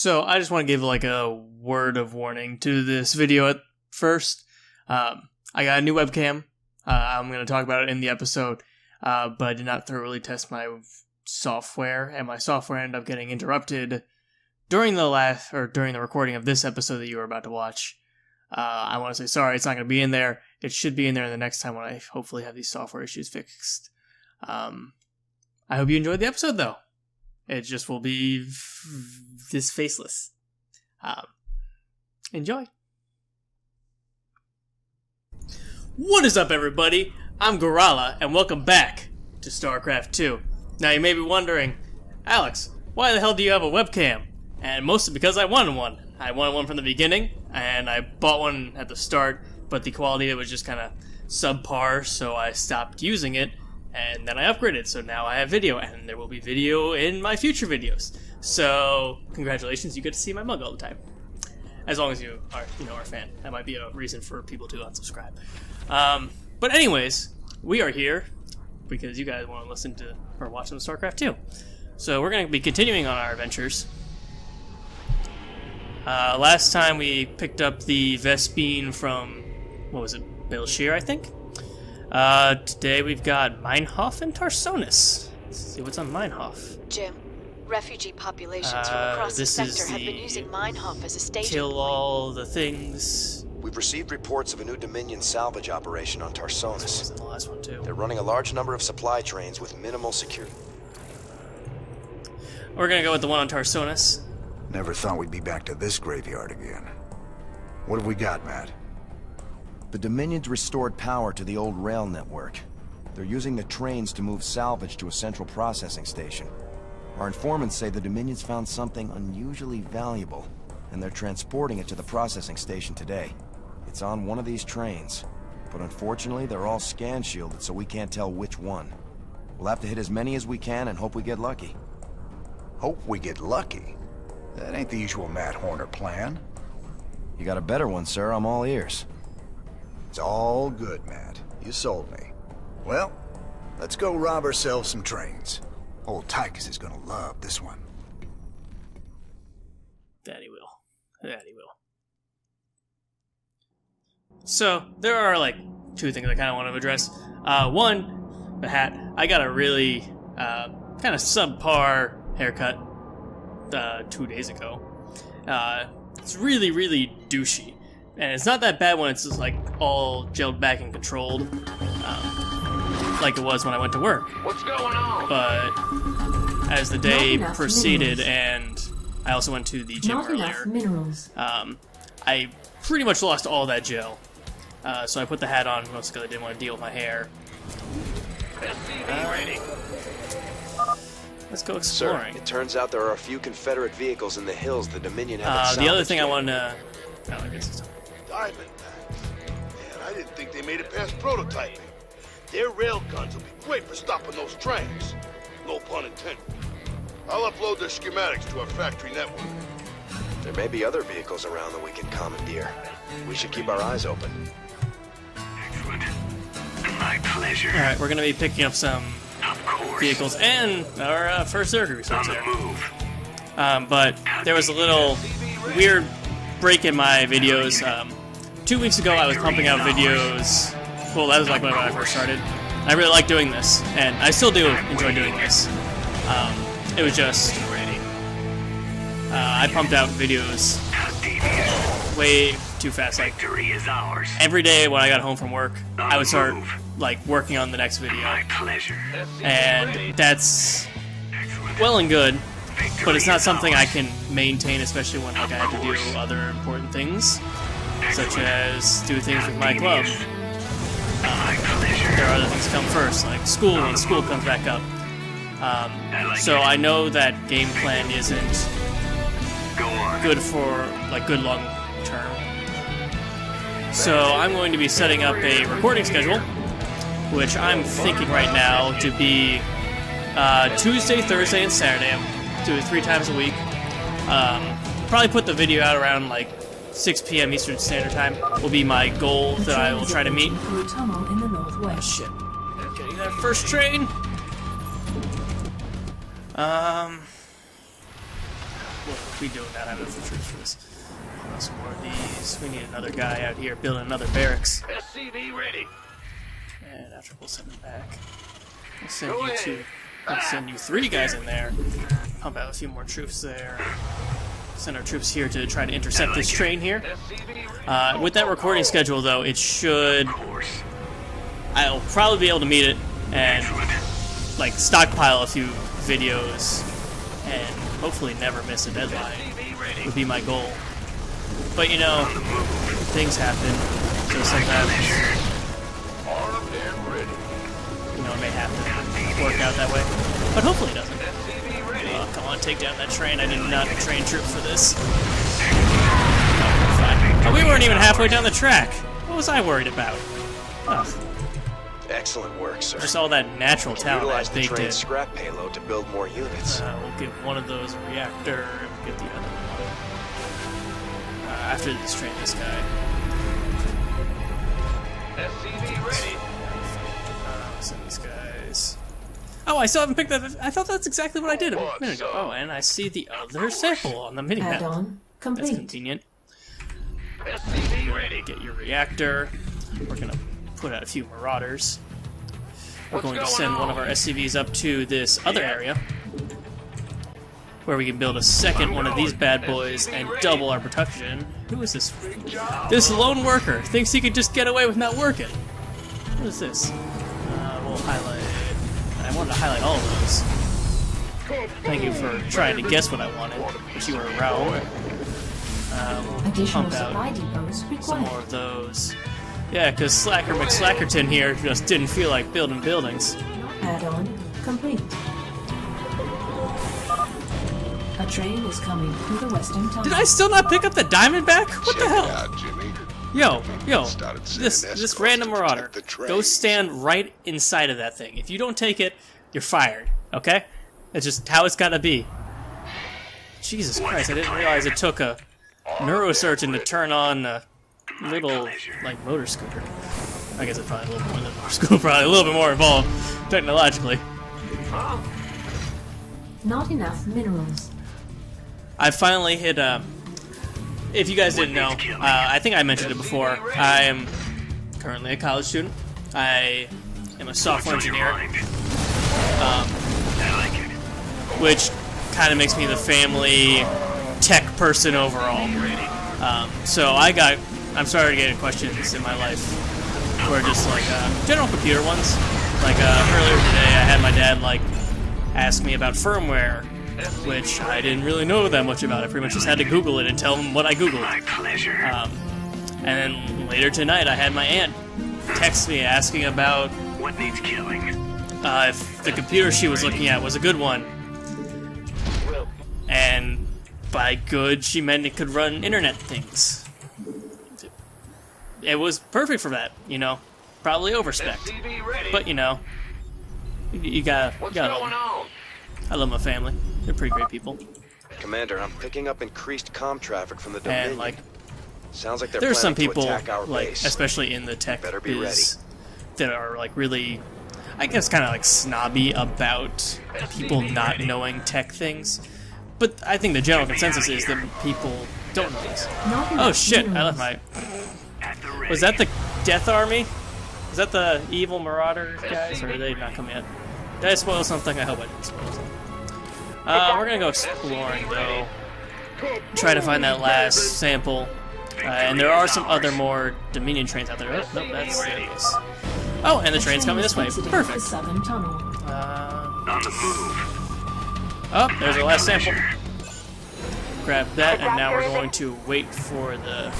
So I just want to give like a word of warning to this video at first. I got a new webcam. I'm going to talk about it in the episode, but I did not thoroughly test my software, and my software ended up getting interrupted during the recording of this episode that you were about to watch. I want to say sorry, it's not going to be in there. It should be in there the next time when I hopefully have these software issues fixed. I hope you enjoyed the episode, though. It just will be this faceless. Enjoy. What is up, everybody? I'm Garrala, and welcome back to Starcraft 2. Now, you may be wondering, Alex, why the hell do you have a webcam? And mostly because I wanted one. I wanted one from the beginning, and I bought one at the start, but the quality of it was just kind of subpar, so I stopped using it, and then I upgraded, so now I have video, and there will be video in my future videos. So, congratulations, you get to see my mug all the time. As long as you are, a fan. That might be a reason for people to unsubscribe. But anyways, we are here because you guys want to listen to or watch some StarCraft 2. So we're going to be continuing on our adventures. Last time we picked up the Vespine from, what was it, Belshir, I think? Today we've got Meinhof and Tarsonis. Let's see what's on Meinhof. Jim, refugee populations from across the sector have been using Meinhof as a staging kill point. all the things. We've received reports of a new Dominion salvage operation on Tarsonis. This was in the last one too. They're running a large number of supply trains with minimal security. We're gonna go with the one on Tarsonis. Never thought we'd be back to this graveyard again. What have we got, Matt? The Dominion's restored power to the old rail network. They're using the trains to move salvage to a central processing station. Our informants say the Dominion's found something unusually valuable, and they're transporting it to the processing station today. It's on one of these trains, but unfortunately they're all scan shielded, so we can't tell which one. We'll have to hit as many as we can and hope we get lucky. Hope we get lucky? That ain't the usual Matt Horner plan. You got a better one, sir. I'm all ears. It's all good, Matt. You sold me. Well, let's go rob ourselves some trains. Old Tychus is gonna love this one. That he will. That he will. So, there are, two things I kind of want to address. One, the hat. I got a really, kind of subpar haircut 2 days ago. It's really, really douchey. And it's not that bad when it's just, all gelled back and controlled, like it was when I went to work. What's going on? But as the day proceeded, and I also went to the gym earlier, I pretty much lost all that gel. So I put the hat on mostly because I didn't want to deal with my hair. ready. Let's go exploring. Sir, it turns out there are a few Confederate vehicles in the hills the Dominion haven't the other salvaged thing I yet. wanted to... Oh, I guess it's... Diamondbacks. Man, I didn't think they made it past prototyping. Their rail guns will be great for stopping those trains. No pun intended. I'll upload their schematics to our factory network. There may be other vehicles around that we can commandeer. We should keep our eyes open. Excellent. My pleasure. Alright, we're going to be picking up some Of course. vehicles and our first circuit research On the there. move. But there was a little weird break in my videos. 2 weeks ago I was pumping out videos. Well, that was when I first started. I really like doing this, and I still do enjoy doing this. It was just I pumped out videos way too fast. Victory is ours. Every day when I got home from work, I would start working on the next video, My pleasure. and that's well and good. But it's not something I can maintain, especially when I have to do other important things, such as do things with my club. My pleasure. There are other things that come first, like school when school comes back up. So I know that game plan isn't Go on. good for good long term. So I'm going to be setting up a recording schedule, which I'm thinking right now to be Tuesday, Thursday, and Saturday. I'm doing 3 times a week. Probably put the video out around 6 p.m. Eastern Standard Time will be my goal that I will try to meet. Oh shit. Getting that first train. we'll be doing that. I have enough troops for this. Some more of these. We need another guy out here building another barracks. SCV ready. And after we'll send him back. We'll send you two. We'll send you 3 guys in there. Pump out a few more troops there. Send our troops here to try to intercept this train here. With that recording schedule, though, it should... I'll probably be able to meet it and, like, stockpile a few videos and hopefully never miss a deadline would be my goal. But, you know, things happen, so sometimes, you know, it may have to work out that way. But hopefully it doesn't. Oh, come on, take down that train. I did not train troops for this. Oh, we weren't even halfway down the track. What was I worried about? Ugh. Excellent work, sir. Just all that natural talent Utilize I the baked in. train's scrap payload to build more units. We'll give one of those a reactor, and we'll get the other one. After this train, this guy. SCV ready. Send these guys. Oh, I still haven't picked that. I thought that's exactly what I did a minute ago. Oh, and I see the other sample on the minimap. Add-on complete. That's convenient. SCV ready. Get your reactor. We're gonna put out a few marauders. We're going to send one of our SCVs up to this other area, where we can build a second one of these bad boys and double our production. Who is this? This lone worker thinks he could just get away with not working. What is this? We'll highlight... I wanted to highlight all of those. Thank you for trying to guess what I wanted, but you were wrong. We'll pump out some more of those. Yeah, because Slacker McSlackerton here just didn't feel like building buildings. Add-on complete. A train is coming through the western tunnel. Did I still not pick up the Diamondback? What the hell? Yo, this random marauder, go stand right inside of that thing. If you don't take it, you're fired, okay? That's just how it's gotta be. Jesus Christ, I didn't realize it took a neurosurgeon to turn on a little, like, motor scooter. I guess it's probably a little more than a motor scooter, probably a little bit more involved, technologically. Not enough minerals. I finally hit, if you guys didn't know, I think I mentioned it before, I am currently a college student. I am a software engineer, which kind of makes me the family tech person overall. So I'm starting to get questions in my life where just like general computer ones. Like earlier today, I had my dad like ask me about firmware, which I didn't really know that much about. I pretty much just had to Google it and tell him what I Googled. My pleasure. And then later tonight, I had my aunt text me asking about what needs killing. If the computer she was looking at was a good one. And by good, she meant it could run internet things. It was perfect for that, you know. Probably overspec'd. But, you know, you gotta love them. I love my family. They're pretty great people. Commander, I'm picking up increased comm traffic from the Dominion. And, like, sounds like they're there's some planning to people, attack our like, base. especially in the tech Better be biz, that are, like, really, I guess, kind of, like, snobby about people not knowing tech things. But I think the general consensus is that people don't know this. Oh, shit, I left my... Was that the Death Army? Is that the evil Marauder guys, or are they not coming yet? Did I spoil something? I hope I didn't spoil something. We're gonna go exploring, though. Try to find that last sample. And there are some other more Dominion trains out there. Oh, no, that's the base. Oh, and the train's coming this way. Perfect. Oh, there's our last sample. Grab that, and now we're going to wait for the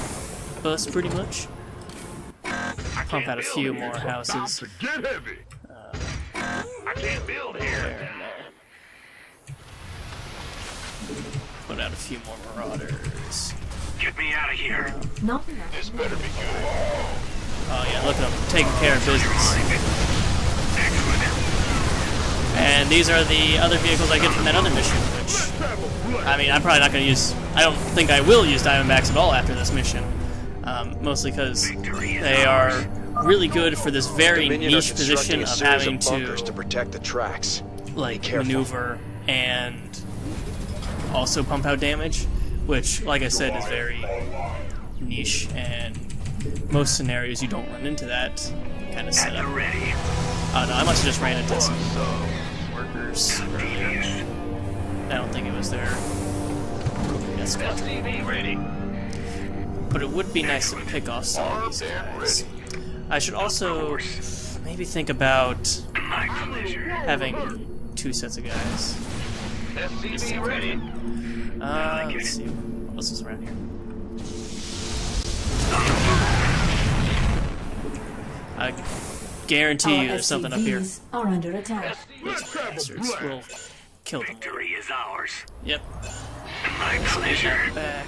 bus, pretty much. Pump out a few more houses. I can't build here. Put out a few more marauders. Get me out of here. Not enough. This better be good. Oh yeah, look at them taking care of business. And these are the other vehicles I get from that other mission, which, I mean, I'm probably not going to use, I don't think I will use Diamondbacks at all after this mission. Mostly because they are really good for this very niche position of having to protect the tracks. like maneuver and also pump out damage, which, like I said, is very niche, and most scenarios you don't run into that kind of setup. Oh no, I must have just ran into some workers earlier. I don't think it was their squadron. But it would be nice to pick off some of these guys. I should also maybe think about having 2 sets of guys. Let's see, what else is around here? I guarantee you there's something up here. Are under attack. Those bastards will kill them. Victory is ours. Yep. My pleasure. Back.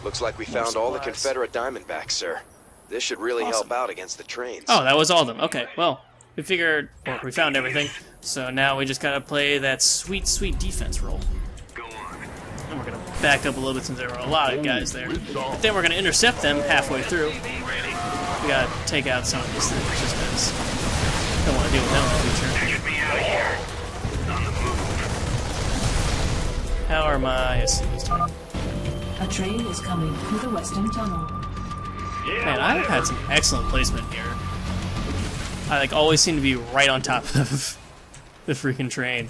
Looks like we found all the Confederate Diamondbacks, sir. This should really help out against the trains. Oh, that was all of them. Okay, well, we figured, or we found everything, so now we just gotta play that sweet, sweet defense role. Go on. And we're gonna back up a little bit since there were a lot of guys there. But then we're gonna intercept them halfway through. We gotta take out some of these things just because I don't want to deal with them in the future. Get me out of here. On the move. How are my SCVs doing? A train is coming through the western tunnel. Man, I've had some excellent placement here. I always seem to be right on top of the freaking train.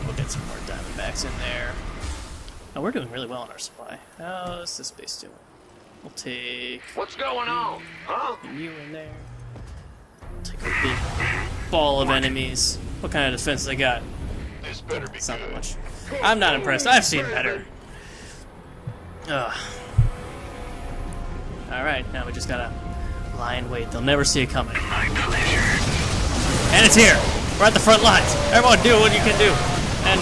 We'll get some more Diamondbacks in there. Oh, we're doing really well on our supply. How's this base doing? We'll take What's going on? Huh? you in there. Take a big ball of enemies. What kind of defense they got? This better be It's not that good. much. I'm not impressed. I've seen better. Ugh. Alright, now we just gotta lie in wait. They'll never see it coming. My pleasure. And it's here! We're at the front lines! Everyone do what you can do! And,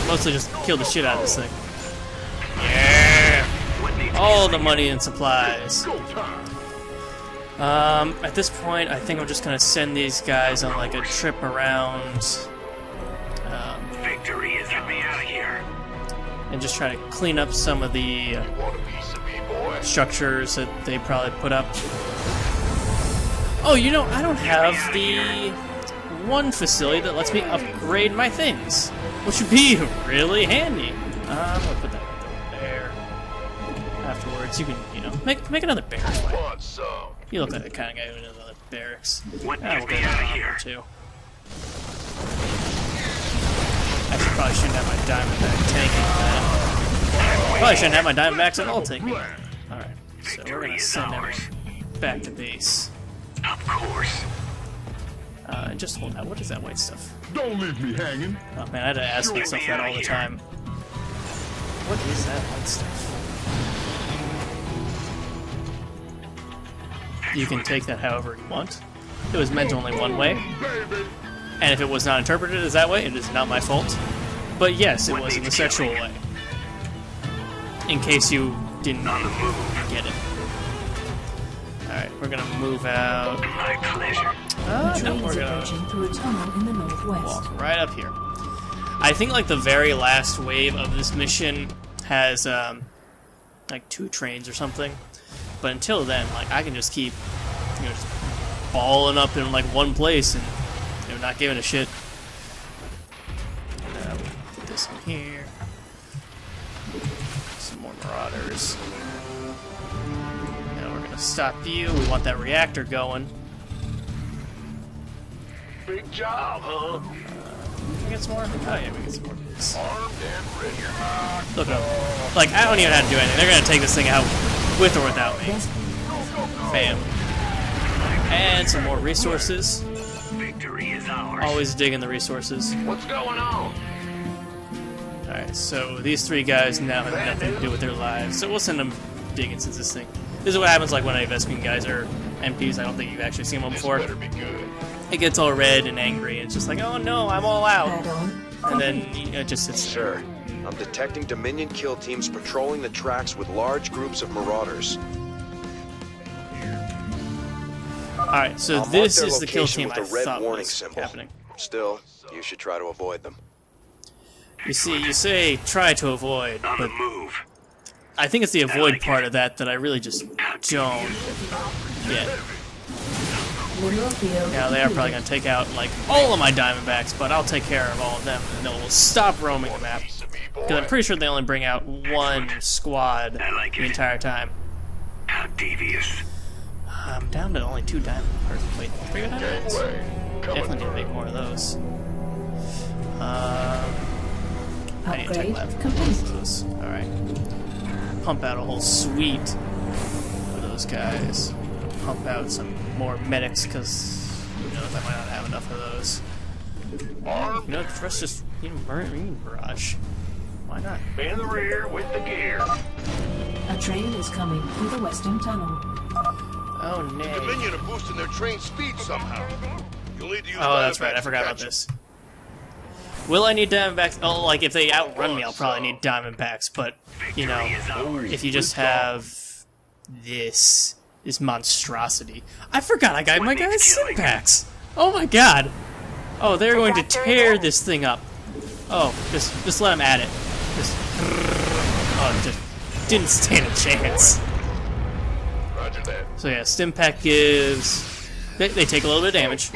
mostly just kill the shit out of this thing. Yeah! All the money and supplies. At this point, I think I'm just gonna send these guys on a trip around, Victory is get me out of here. and just try to clean up some of the Want a piece of me, boy? structures that they probably put up. Oh, I don't have the one facility that lets me upgrade my things, which would be really handy. I'm gonna put that right there. Afterwards, you can, make another barracks. Want some? You look like the kind of guy who needs another barracks. What We'll gets get me out of another here? too. Actually, probably shouldn't have my Diamondback tanking that. Probably shouldn't have my Diamondbacks at all tanking. Alright, so we're gonna send everyone back to base. Of course. Just hold out. What is that white stuff? Don't leave me hanging. Oh man, I had to ask myself that all the time. What is that white stuff? You can take that however you want. It was meant only one way. And if it was not interpreted as that way, it is not my fault. But yes, it was in the sexual way. In case you didn't get it. Alright, we're gonna move out. My pleasure. The No, train we're is gonna approaching through a tunnel in the northwest. walk right up here. I think the very last wave of this mission has 2 trains or something. But until then, I can just keep just balling up in one place and not giving a shit. We'll put this in here. Some more marauders. Now we're gonna stop you. We want that reactor going. Big job, huh? Can we get some more? Oh yeah, we get some more of this. Armed and ready. Look up. I don't even have to do anything. They're gonna take this thing out with or without me. Bam. And some more resources. Victory is ours. Always digging the resources. What's going on? Alright, so these 3 guys now have nothing to do with their lives. So we'll send them digging since this thing. This is what happens when any Vespene guys are MPs. I don't think you've actually seen one before. This better be good. It gets all red and angry, and it's just oh no, I'm all out. Add-on. And then it just sits there. Sir, I'm detecting Dominion kill teams patrolling the tracks with large groups of marauders. Alright, so I'll mark this their is the kill location team with I a red thought warning was symbol. happening. Still, you should try to avoid them. You see, you say try to avoid, On the but move. I think it's the avoid part of that I really just don't get. Mineral field Now they are probably going to take out like all of my Diamondbacks, but I'll take care of all of them, and then we'll stop roaming the map. Because I'm pretty sure they only bring out one squad the entire time. How devious. I'm down to only 2 diamond. Or, wait, 3 diamonds? Definitely need to make more of those. I need to take upgrade left. complete. Alright. Pump out a whole suite of those guys. Pump out some more medics, because who knows, I might not have enough of those. You know, let's just Marine Barrage. Why not? In the rear with the gear. A train is coming through the western tunnel. Oh, nay. Dominion are boosting their train speed somehow. You'll need to use Oh, that's right. I Diamondbacks forgot to about catch this. Will I need Diamondbacks? Oh, like if they outrun me, I'll probably need Diamondbacks. But you know, if you just have this monstrosity, I forgot I got my guys Simpacks. Oh my god! Oh, they're going to tear this thing up. Oh, just let them at it. Oh, just didn't stand a chance. Roger that. So yeah, Stimpack gives... They take a little bit of damage.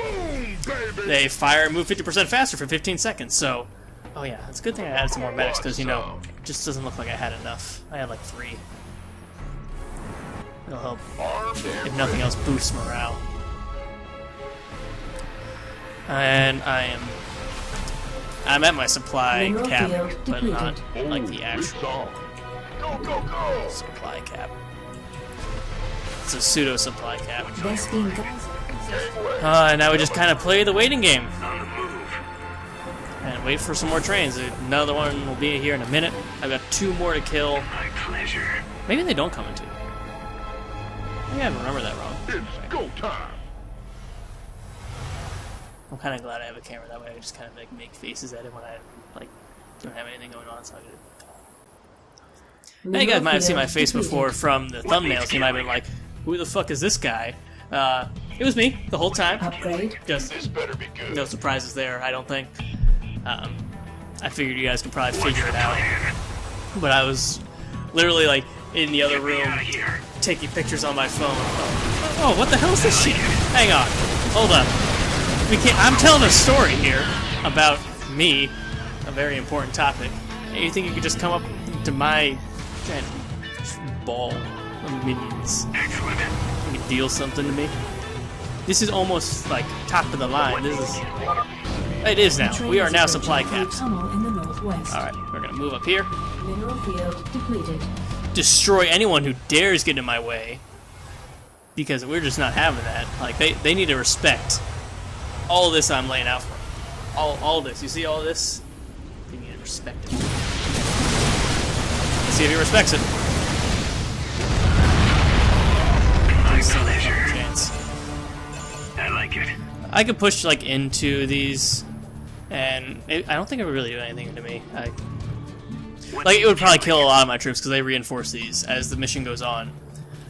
They fire and move 50% faster for 15 seconds, so... Oh yeah, it's a good thing I added some more medics, because, you know, it just doesn't look like I had enough. I had like 3. It'll help, if nothing else, boost morale. And I'm at my supply Mineral cap, field but not depleted. like the actual Go! supply cap. It's a pseudo supply cap. Vesting gas. And now we just kind of play the waiting game. And wait for some more trains. Another one will be here in a minute. I've got 2 more to kill. My pleasure. Maybe they don't come in 2. Maybe I remember that wrong. It's go time. I'm kind of glad I have a camera. That way I can just kind of like make faces at it when I like don't have anything going on. So I now you guys might have seen my face before from the thumbnails. You might have been like, "Who the fuck is this guy?" It was me the whole time. Upgrade. Just This better be good. no surprises there, I don't think. I figured you guys could probably figure it out. But I was literally like in the other room taking pictures on my phone. Oh, what the hell is this shit? Hang on. Hold up. I'm telling a story here about me, a very important topic. And you think you could just come up to my giant ball of minions and you could deal something to me? This is almost like top of the line. It is now. We are now supply caps. Tunnel in the northwest. Alright, we're gonna move up here. Mineral field depleted. Destroy anyone who dares get in my way. Because we're just not having that. Like, they need to respect all this I'm laying out for them. All this. You see all this? They need to respect it. Let's see if he respects it. My pleasure. Chance. I like it. I could push, like, into these, and I don't think it would really do anything to me. Like, it would probably kill a lot of my troops, because they reinforce these as the mission goes on.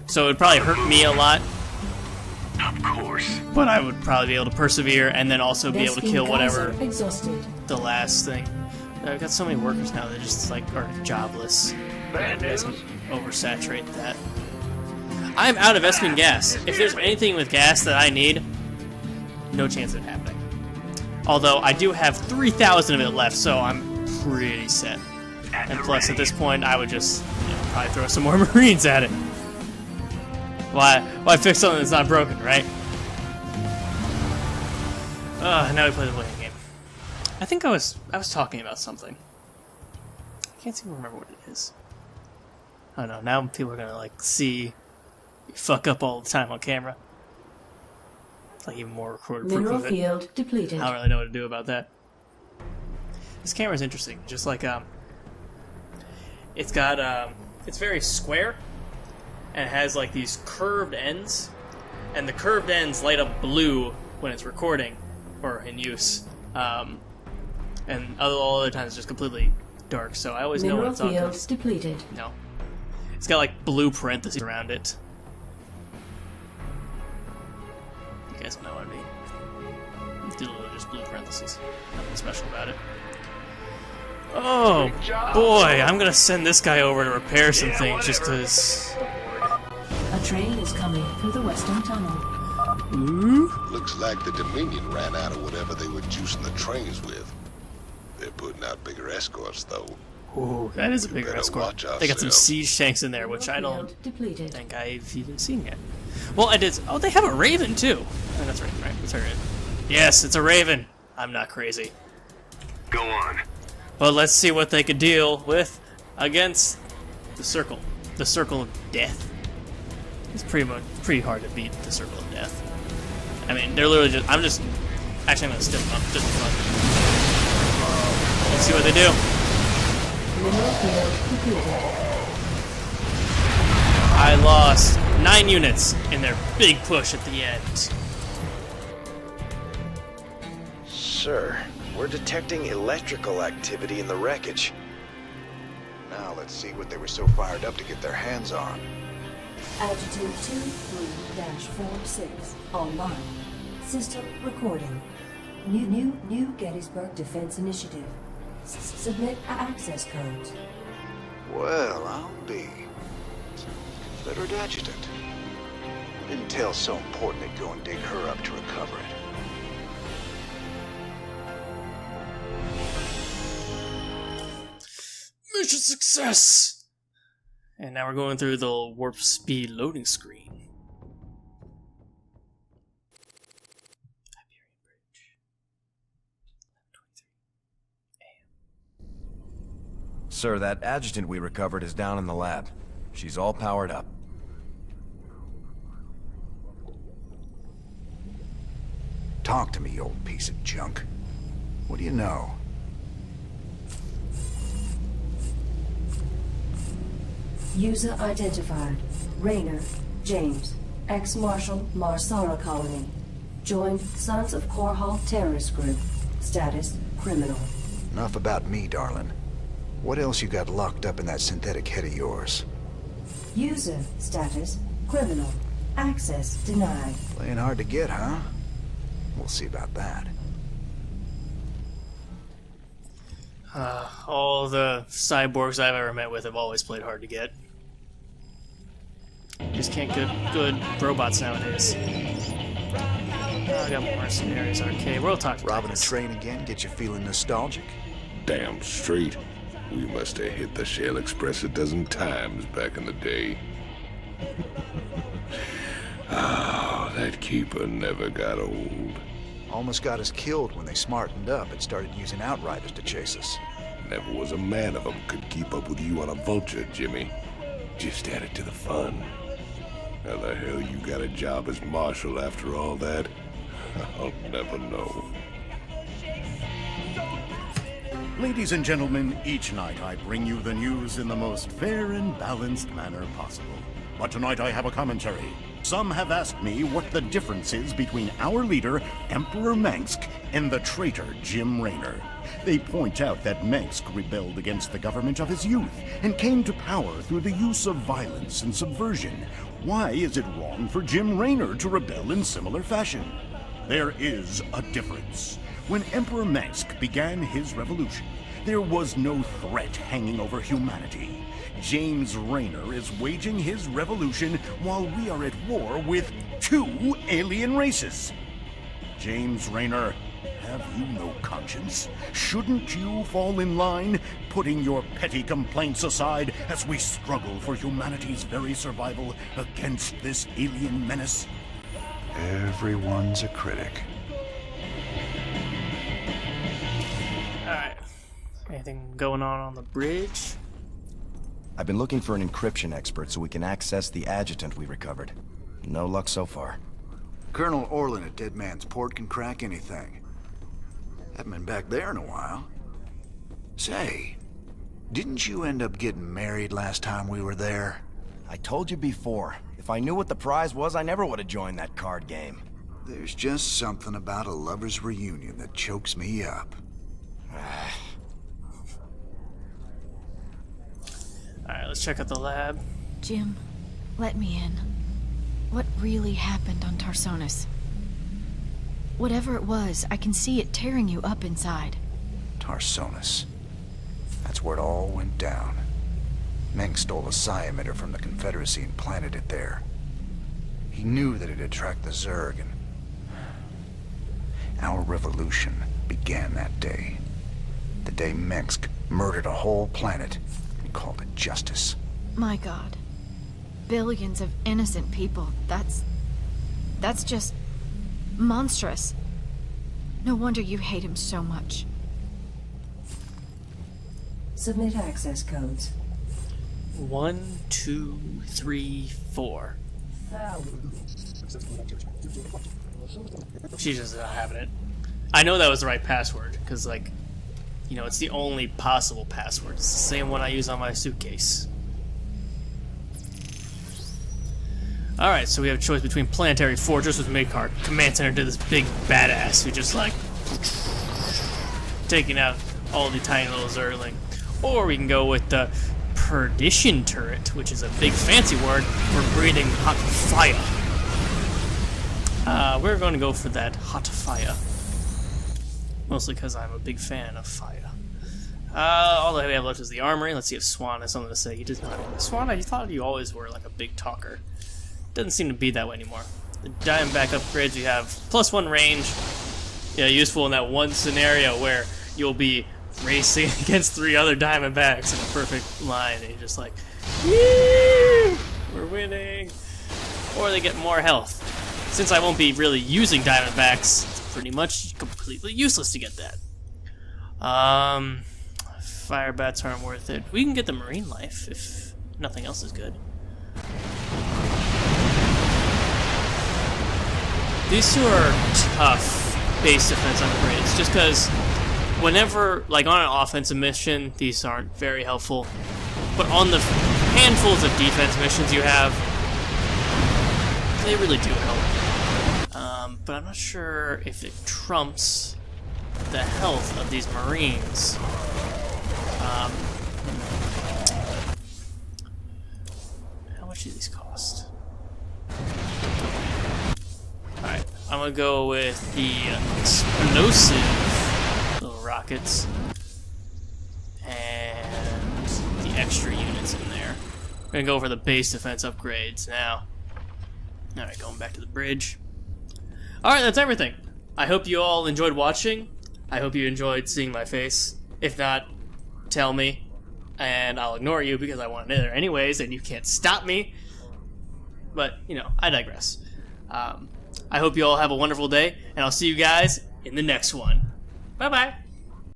So it would probably hurt me a lot, Of course. but I would probably be able to persevere, and then also be able to kill whatever Exhausted. the last thing. I've got so many workers now that just, like, are jobless. Bad news. Doesn't oversaturate that. I'm out of Espen gas. If there's anything with gas that I need, no chance of it happening. Although I do have 3,000 of it left, so I'm pretty set. And plus, at this point, I would just probably throw some more Marines at it. Why fix something that's not broken, right? Now we play the waiting game. I think I was talking about something. I can't seem to remember what it is. I don't know. Now people are gonna like see you fuck up all the time on camera. It's like even more recorded proof Mineral of it. field depleted. I don't really know what to do about that. This camera's interesting. Just like it's got it's very square, and it has like these curved ends, and the curved ends light up blue when it's recording or in use, and all other times it's just completely dark. So I always know when Mineral it's on. fields depleted. No, it's got like blue parentheses around it. You guys know what I mean. It's literally just blue parentheses. Nothing special about it. Oh boy, I'm gonna send this guy over to repair some things just because. A train is coming through the western tunnel. Ooh. Looks like the Dominion ran out of whatever they were juicing the trains with. They're putting out bigger escorts, though. Ooh, that is a bigger escort. They got some siege tanks in there, which I don't think I've even seen yet. Well, I did. Oh, they have a Raven, too. Oh, that's right, right? That's right. Yes, it's a Raven. I'm not crazy. Go on. But let's see what they could deal with against the Circle. The Circle of Death. It's pretty hard to beat the Circle of Death. I mean, they're literally just... Actually, I'm gonna stick them up just for fun. Let's see what they do. I lost 9 units in their big push at the end. Sir, we're detecting electrical activity in the wreckage. Now let's see what they were so fired up to get their hands on. Altitude 23-46 online. System recording. New Gettysburg Defense Initiative. Submit access codes. Well, I'll be. Confederate adjutant. Intel's so important they'd go and dig her up to recover it. Mission success! And now we're going through the warp speed loading screen. Sir, that adjutant we recovered is down in the lab. She's all powered up. Talk to me, you old piece of junk. What do you know? User identified. Raynor, James. Ex-Marshal, Marsara Colony. Joined Sons of Korhal Terrorist Group. Status, criminal. Enough about me, darling. What else you got locked up in that synthetic head of yours? User status, criminal. Access denied. Playing hard to get, huh? We'll see about that. All the cyborgs I've ever met with have always played hard to get. Just can't get good robots nowadays. I got more mercenaries, arcade. We'll talk to Robbing a Titus. train again get you feeling nostalgic? Damn straight. We must have hit the Shell Express a dozen times back in the day. Ah, that keeper never got old. Almost got us killed when they smartened up and started using outriders to chase us. Never was a man of them could keep up with you on a vulture, Jimmy. Just added to the fun. How the hell you got a job as marshal after all that? I'll never know. Ladies and gentlemen, each night I bring you the news in the most fair and balanced manner possible. But tonight I have a commentary. Some have asked me what the difference is between our leader, Emperor Mengsk, and the traitor Jim Raynor. They point out that Mengsk rebelled against the government of his youth and came to power through the use of violence and subversion. Why is it wrong for Jim Raynor to rebel in similar fashion? There is a difference. When Emperor Mengsk began his revolution, there was no threat hanging over humanity. James Raynor is waging his revolution while we are at war with 2 alien races. James Raynor, have you no conscience? Shouldn't you fall in line, putting your petty complaints aside as we struggle for humanity's very survival against this alien menace? Everyone's a critic. Alright. Anything going on the bridge? I've been looking for an encryption expert so we can access the adjutant we recovered. No luck so far. Colonel Orlin at Dead Man's Port can crack anything. Haven't been back there in a while. Say, didn't you end up getting married last time we were there? I told you before. If I knew what the prize was, I never would have joined that card game. There's just something about a lover's reunion that chokes me up. Alright, let's check out the lab. Jim, let me in. What really happened on Tarsonis? Whatever it was, I can see it tearing you up inside. Tarsonis. That's where it all went down. Meng stole a psi emitter from the Confederacy and planted it there. He knew that it'd attract the Zerg, and Our revolution began that day. The day Minsk murdered a whole planet and called it justice. My God. Billions of innocent people. That's just monstrous. No wonder you hate him so much. Submit access codes. 1, 2, 3, 4. She's just not having it. I know that was the right password, because, like, you know, it's the only possible password. It's the same one I use on my suitcase. Alright, so we have a choice between Planetary Fortress with Midcard, Command Center to this big badass who just, like, taking out all the tiny little Zerling. Or we can go with the Perdition Turret, which is a big fancy word for breathing hot fire. We're going to go for that hot fire. Mostly because I'm a big fan of fire. All that we have left is the armory. Let's see if Swan has something to say. He does not. Swan, I thought you always were like a big talker. Doesn't seem to be that way anymore. The Diamondback upgrades, you have +1 range. Yeah, useful in that one scenario where you'll be racing against 3 other Diamondbacks in a perfect line, and you're just like, yee, we're winning. Or they get more health. Since I won't be really using Diamondbacks, it's pretty much completely useless to get that. Fire bats aren't worth it. We can get the marine life if nothing else is good. These two are tough base defense upgrades, just because whenever, like on an offensive mission, these aren't very helpful. But on the handfuls of defense missions you have, they really do help. But I'm not sure if it trumps the health of these Marines. How much do these cost? Alright, I'm gonna go with the explosive little rockets and the extra units in there. We're gonna go for the base defense upgrades now. Alright, going back to the bridge. Alright, that's everything. I hope you all enjoyed watching. I hope you enjoyed seeing my face. If not, tell me, and I'll ignore you because I want it there anyways, and you can't stop me. But, you know, I digress. I hope you all have a wonderful day, and I'll see you guys in the next one. Bye-bye.